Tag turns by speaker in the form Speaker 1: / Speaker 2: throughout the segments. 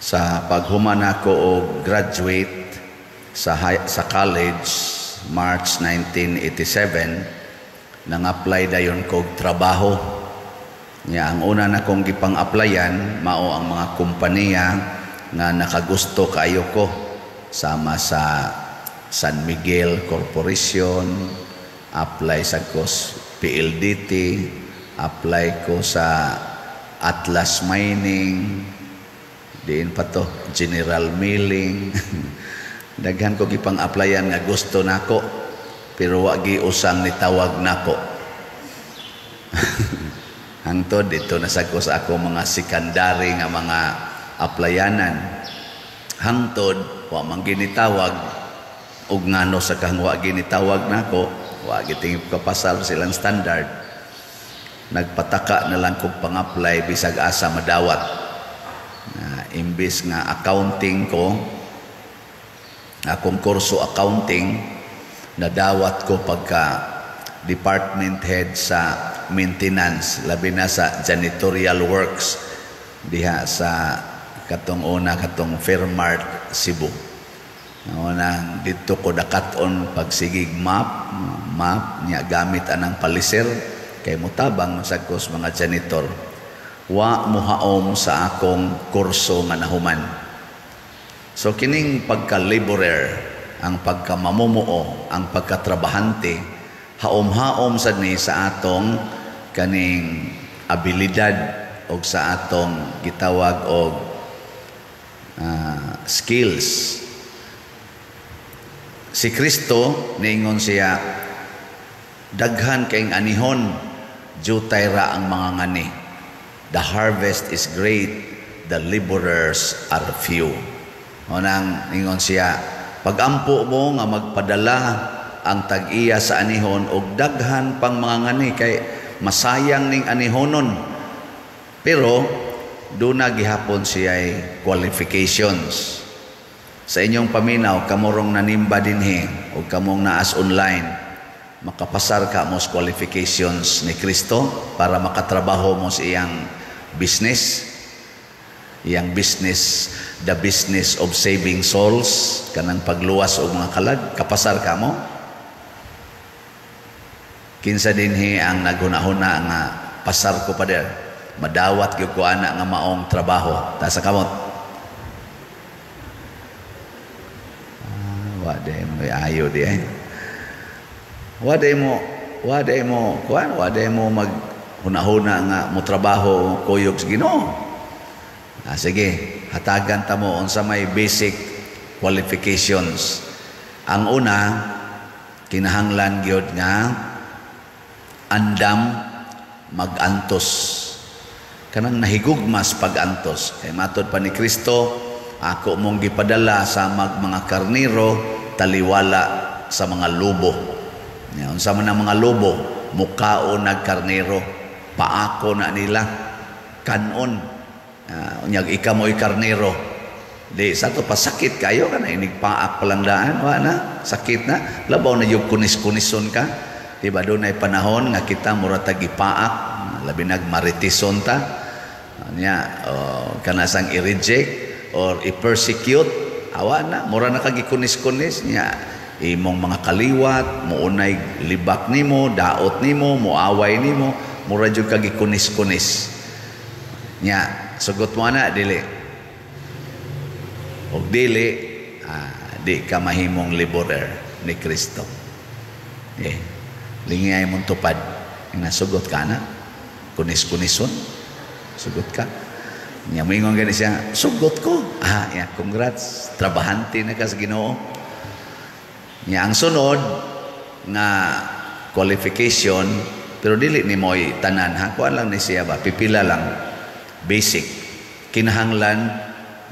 Speaker 1: Sa paghuman ako og graduate sa college March 1987, nang-apply dayon kog trabaho. Nya ang una na kong gipang-applyan mao ang mga kompanya nga nakagusto kayo ko, sama sa San Miguel Corporation, apply sa PLDT, apply ko sa Atlas Mining, diin pa to General Milling. Daghan ko gipang-applyan nga gusto nako, pero wa gi usang nitawag nako. Hangtod dito nasagko sa ako mga secondary nga mga applyanan. Hangtod wa man ginitawag ug ngano sa kang wa ginitawag nako, wa gitingip ka pasal silang standard. Nagpataka na lang kog pang-apply bisag asa madawat. Imbis nga accounting ko, akong kurso accounting, nadawat ko pagka department head sa maintenance, labi na sa janitorial works diha sa katong Fairmart Cebu. Nang dito ko dakaton pagsigig map niya gamit anang paliser kay mutabang sa kos mga janitor. Wa muhaom sa akong kurso nga nahuman. So kining pagka-laborer, ang pagka-mamumuo, ang pagkatrabahante, haom-haom sad ni sa atong kaning abilidad o sa atong gitawag og skills. Si Kristo niingon siya, daghan kayong anihon, jutay ra ang mga ngani. The harvest is great, the laborers are few. Nang ingon siya, pagampo mo nga magpadala ang tag-iya sa anihon og daghan pang mga ngani kay masayang ning anihonon. Pero doon na gihapon siya ay qualifications. Sa inyong paminaw, kamurong nanimba dinhi o kamong naas online, makapasar ka mo sa qualifications ni Kristo para makatrabaho mo sa iyang business. Iyang business, the business of saving souls, kanang pagluwas og mga kalag, kapasar ka mo. Kinsa dinhi ang naghuna-huna nga pasar ko pa der, madawat gyud ko ana nga maong trabaho ta sa kamot. Wade mo ayo di ay. Wade mo mag huna-huna nga mo trabaho kuyog sa Ginoo. Sige, hatagan ta mo unsa may basic qualifications. Ang una, kinahanglan gyud nga andam magantos. Kanang nahigugmas pagantos. Kay matod pa ni Kristo, ako mong gipadala sa mga karniro taliwala sa mga lobo. Unsa man ang mga lobo, mukaon nagkarniro, paako na nila, kanon. Unyag ika mo'y karnero. Di, sa to pasakit kayo ka na, inigpaak palang daan, na, sakit na, labaw na yung kunis-kunison ka. Diba doon ay panahon nga kita muratag ipaak, labi nagmaritison ta, kanasang i-reject or i-persecute, awa na, mura na kagikunis-kunis niya, imong mga kaliwat, muunay libak nimo, daot nimo, muaway nimo, mura jud kagikunis-kunis. Nya, sugot mo na, dili. O dili, di ka mahimong laborer ni Kristo. Lingay mong tupad. Sugot ka na. Kunis-kunison. Sugot ka. Nya, moingon gani siya, sugot ko. Congrats. Trabahante na ka sa Ginoo. Nya, ang sunod nga qualification, pero dili ni mo'y tanan. Kuan lang ni siya ba? Pipila lang. Basic, kinahanglan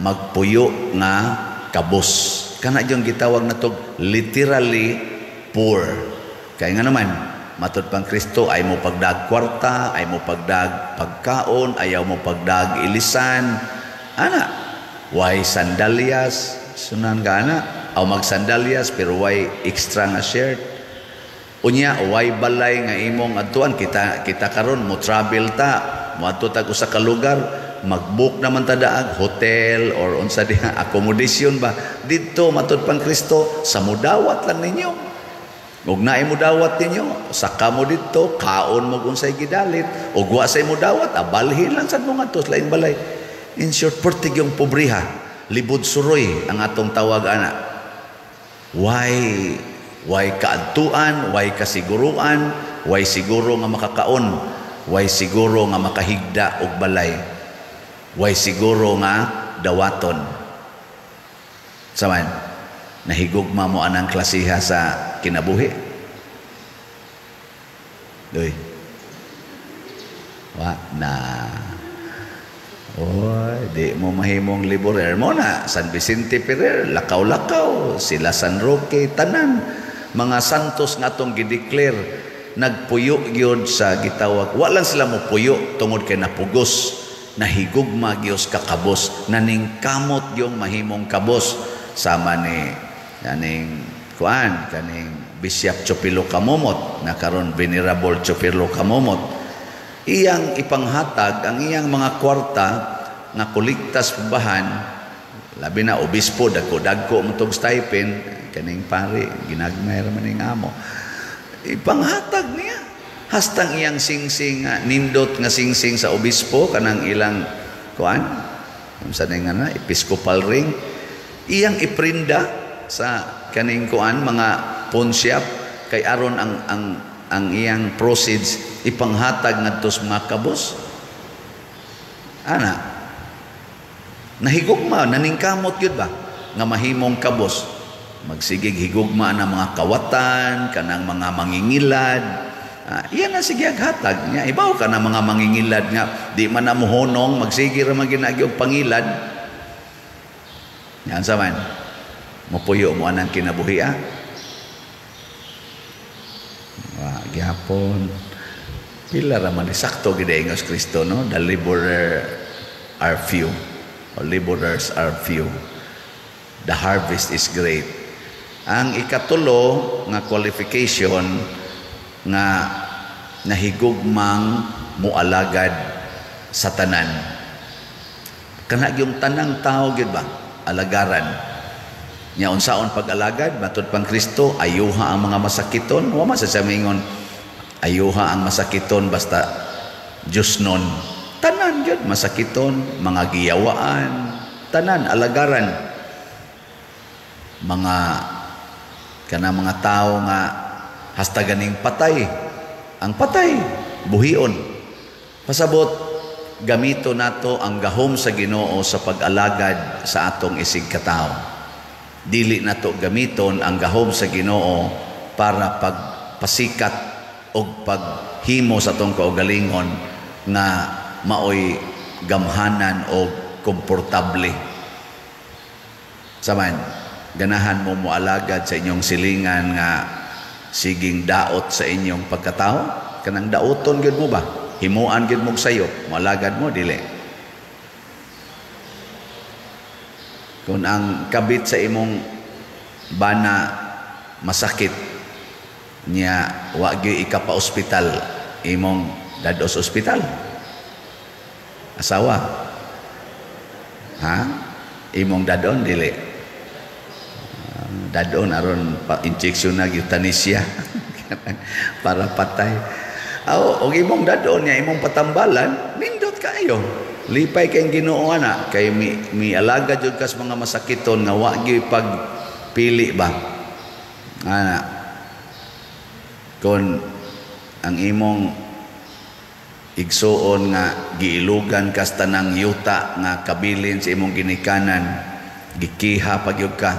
Speaker 1: magpuyo nga kabos. Kana yung gitawag na to literally poor. Kaya nga naman, matod pang Kristo, ay mo pagdag kwarta, ay mo pagdag pagkaon, ayaw mo pagdag ilisan. Ana, why sandalyas? Sunan ka ana? Aw magsandalyas pero why extra nga shirt? Unya, why balay nga imong atuan? Kita karon mo travel ta, moadto tag usa ka lugar, mag-book naman tadaag hotel or unsa diha accommodation ba dito matud pang Kristo sa mudawat lang ninyo. Ug naay mudawat ninyo, saka mo dito kaon mo unsay gidalit ug wa say mudawat abalhin lang sad mo ngadto lain balay. In short, pertig yung pobriha, libod suroy ang atong tawag ana. Why kaadtuan, why kasiguruan, why siguro nga makakaon, why siguro nga makahigda og balay, why siguro nga dawaton. Saman, nahigugma mo anang klasiha sa kinabuhi. Doy. Wa na. Oy, di mo mahimong liburer mo na San Vicente Ferrer, lakaw-lakaw, sila San Roque, tanan mga santos nga atong gideclare nagpuyo gyud sa gitawag. Wa lang sila mo puyo tungod kay napugos, nahigugma gyud kakabos, naningkamot yung mahimong kabos sama ni kaning kuan kaning Bishop Chopilo Kamomot na karon Venerable Chopilo Kamomot. Iyang ipanghatag ang iyang mga kwarta nga kolektas bahan, labi na obispo dagko mutong stipend kaning pare ginagmay ra man ning amo, ipanghatag niya hastang iyang singsing nindot nga singsing sa obispo kanang ilang kuan unsa nga na episcopal ring, iyang iprinda sa kaning kuan mga pawn shop kay aron ang iyang proceeds ipanghatag ngadto sa mga kabos. Ana, nahigugma, naningkamot yun ba nga mahimong kabos, magsigig higugma na mga kawatan kanang mga mangingilad. Iyan na sige hatag niya. Ibaw ka na mga mangingilad nga di man na muhonong magsige ra maginagi og pangilad. Yan saman mapuyo mo anang kinabuhi. Gihapon pila ra man sakto gid ingos Kristo, no? The laborer are few, or laborers are few, the harvest is great. Ang ikatulo nga qualification nga nahigugmang mualagad sa tanan, kana yung tanang tao gid ba alagaran nya unsaon pag-alagad matud pang Kristo. Ayuha ang mga masakiton, wa man sa mingon ayuha ang masakiton basta Diyos nun. Tanan yun masakiton, mga giyawaan, tanan alagaran, mga kana mga tao nga hasta ganing patay, ang patay buhion. Pasabot gamito nato ang gahom sa Ginoo sa pag-alagad sa atong isig katao. Dili nato gamiton ang gahom sa Ginoo para pagpasikat o paghimo sa atong kaugalingon nga maoy gamhanan o komportable. Saman, ganahan mo mualagad sa inyong silingan nga siging daot sa inyong pagkatao. Kanang daoton gyud mo ba? Himuan gyud mo sayo, mualagad mo dili. Kung ang kabit sa imong bana masakit niya, wa gyud ika pa ospital, imong dados ospital. Asawa, imong dadon dili. Dadon aron pa injection na euthanasia para patay. Og imong dadon niya imong patambalan, nindot kayo. Lipay kayong Ginoo na kay mi alaga jud kas mga masakiton nga wa gyud pagpili ba. Ana. Kon ang imong igsuon nga giilugan kas tanang yuta nga kabilin sa imong ginikanan, gikiha pagyud ka.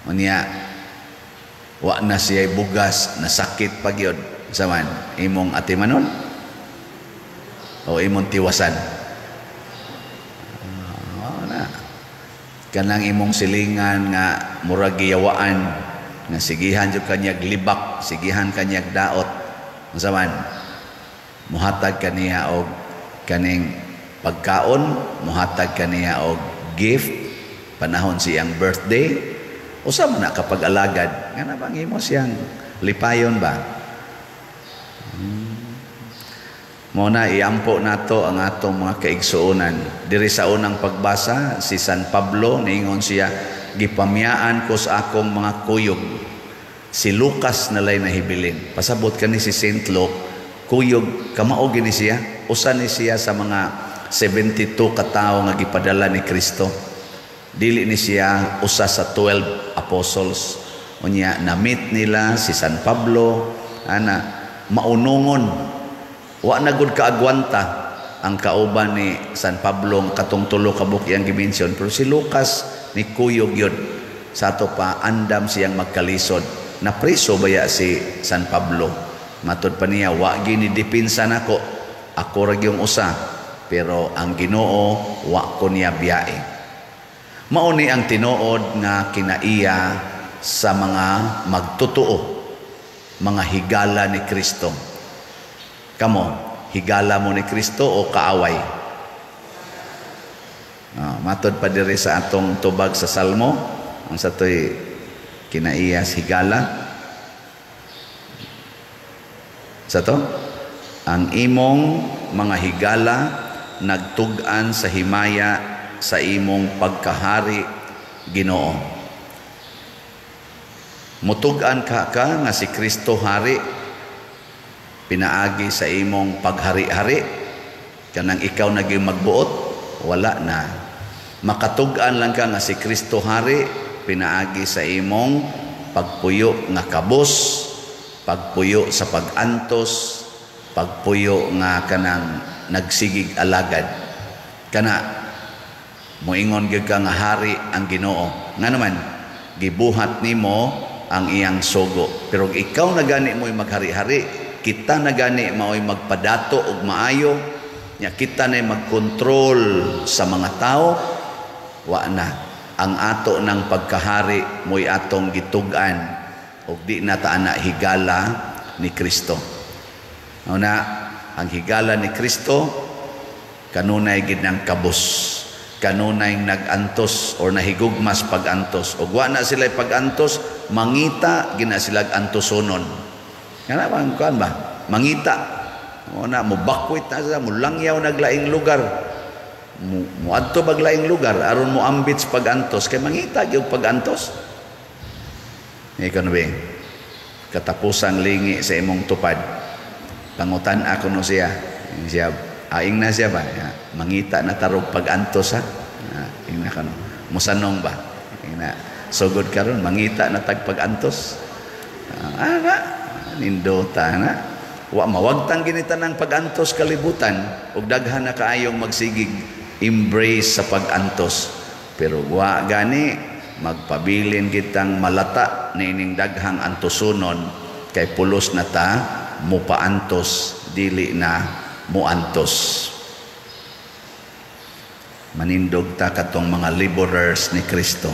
Speaker 1: Unya wa na siya bugas, nasakit pagyud saman imong atimanon o imong tiwasan. Kanang imong silingan nga murag giyawaan nga sigihan jud kanyag libak, sigihan kanyag daot. Unsaman? Muhatag kaniya og kaning pagkaon, muhatag kaniya og gift panahon siyang birthday. Usa man na kapag alagad, nga na bang imo siyang lipayon ba? Muna iampo nato ang atong mga kaigsuonan. Diri sa unang pagbasa, si San Pablo, niingon siya, gipamyaan ko sa akong mga kuyog. Si Lucas nalay nahibilin. Pasabot kani si Saint Luke, kuyog, kamao gini siya. Usa ni siya sa mga 72 katao nga gipadala ni Kristo. Dili ni siya usa sa 12 apostles. Unya, na-meet nila si San Pablo, maunungon. Wa na gud kaagwanta ang kauban ni San Pablo katong tulo ka book yang gimension, pero si Lucas ni kuyog yun. Sa ato pa andam siyang magkalisod. Napriso baya si San Pablo. Matod pa niya, wa gini dipinsa nako. Ako ra gyung usa, pero ang Ginoo wa ko niya biyae. Mao ni ang tinuod nga kinaiya sa mga magtotoo, mga higala ni Kristo. Kamo, higala mo ni Kristo o kaaway? Matod pa diri sa atong tubag sa Salmo, ang satoy kinaiyas higala. Sa to, ang imong mga higala nagtug-an sa himaya sa imong pagkahari, Ginoo. Mutug-an ka nga si Kristo hari, pinaagi sa imong paghari-hari, kanang ikaw naging magbuot, wala na. Makatug-an lang ka nga si Kristo hari, pinaagi sa imong pagpuyo nga kabos, pagpuyo sa pagantos, pagpuyo nga kanang nagsigig alagad. Kana moingon gyud ka nga hari ang Ginoo. Nga naman gibuhat nimo ang iyang sugo. Pero ikaw na gani mo'y maghari-hari, kita na gani mao'y magpadato og maayo, nya kita na magkontrol sa mga tao, wa na. Ang ato ng pagkahari mo'y atong gitug-an og di na ta ana higala ni Kristo. Una, ang higala ni Kristo kanunay gid ng kabus, kanunay nagantos or nahigugmas pagantos. Og wa na sila pagantos, mangita gina sila antosonon. Kana bang kuan ba? Mangita. Una mo bakwit na sa mo langyaw naglaing lugar. Mo adto baglaing lugar aron mo ambit sa pagantos kay mangita gyud pagantos. Ikaw na ba? Katapusang lingi sa imong tupad. Pangutan ako no siya. Siya aing na siya ba? Mangita na tarog pagantos ha. Ina kano. Musanong ba? Ina sugod karon mangita na tag pagantos. Nindota na wa mawagtang ginita ng pagantos kalibutan ug daghan na kaayong magsigig embrace sa pagantos, pero wa gani magpabilin kitang malata niining daghang antosonon kay pulos na ta mupaantos dili na muantos. Manindog ta katong mga laborers ni Kristo.